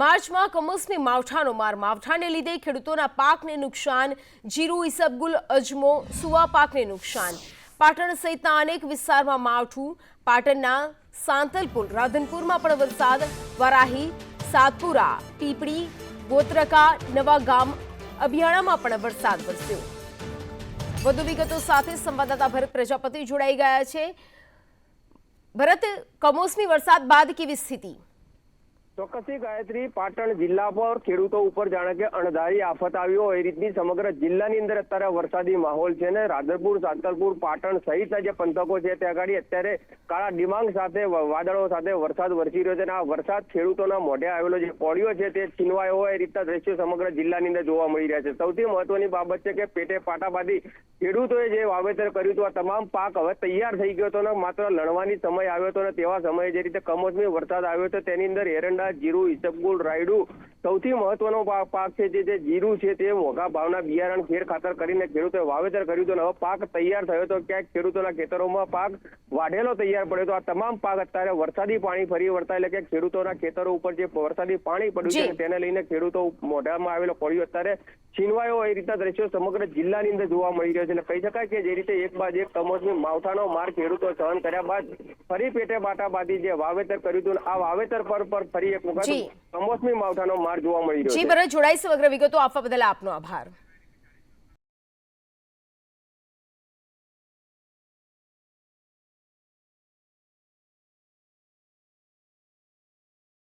માર્ચમાં કમોસમી માવઠાનો માર. માવઠાને લીધે ખેડૂતોના પાકને નુકસાન. જીરું, ઈસબગુલ, અજમો, સુવા પાકને નુકસાન. પાટણ સહિતના અનેક વિસ્તારમાં માવઠું. પાટણના સાંતલપુર, રાધનપુરમાં પણ વરસાદ. વરાહી, સાતપુરા, પીપળી, ગોત્રકા, નવા ગામ, અભિયાણામાં પણ વરસાદ વરસ્યો. વધુ વિગતો સાથે સંવાદદાતા ભરત પ્રજાપતિ જોડાઈ ગયા છે. ભરત, કમોસમી વરસાદ બાદ કેવી સ્થિતિ? ચોક્કસથી ગાયત્રી, પાટણ જિલ્લા પર ખેડૂતો ઉપર જાણે કે અણધારી આફત આવી હોય એ રીતની સમગ્ર જિલ્લાની અંદર અત્યારે વરસાદી માહોલ છે ને રાધનપુર, સાંતલપુર, પાટણ સહિતના જે પંથકો છે ત્યાં આગળ અત્યારે કાળા ડિમાંગ સાથે વાદળો સાથે વરસાદ વરસી રહ્યો છે અને આ વરસાદ ખેડૂતોના મોઢે આવેલો જે કોળિયો છે તે છીનવાયો હોય એ રીતના દ્રશ્યો સમગ્ર જિલ્લાની અંદર જોવા મળી રહ્યા છે. સૌથી મહત્વની બાબત છે કે પેટે પાટા બાંધી ખેડૂતોએ જે વાવેતર કર્યું હતું આ તમામ પાક હવે તૈયાર થઈ ગયો હતો ને માત્ર લણવાની સમય આવ્યો હતો ને તેવા સમયે જે રીતે કમોસમી વરસાદ આવ્યો હતો તેની અંદર એરંડા, જીરું, ઈસબગુલ, રાયડું સૌથી મહત્વનો પાક છે જે જીરું છે તે મોંઘા ભાવના બિયારણ ખેર ખાતર કરીને ખેડૂતોએ વાવેતર કર્યું હતું. હવે પાક તૈયાર થયો તો ક્યાંક ખેડૂતોના ખેતરોમાં પાક વાઢેલો તૈયાર પડ્યો તો આ તમામ પાક અત્યારે વરસાદી પાણી ફરી વળતા એટલે કે ખેડૂતોના ખેતરો ઉપર જે વરસાદી પાણી પડ્યું છે તેને લઈને ખેડૂતો મોઢામાં આવેલો કોળિયો અત્યારે છીનવાયો એ રીતના દ્રશ્યો સમગ્ર જિલ્લાની અંદર જોવા મળી રહ્યો છે. એટલે કહી શકાય કે જે રીતે એક બાદ એક કમોસમી માવઠાનો માર ખેડૂતો સહન કર્યા બાદ ફરી પેટે પાટા બાંધી જે વાવેતર કર્યું હતું આ વાવેતર પર ફરી એક વખત કમોસમી માવઠાનો માર જોવા મળી રહ્યો છે. જી ભરત, જોડાઈ સમગ્ર વિગતો આપવા બદલ આપનો આભાર.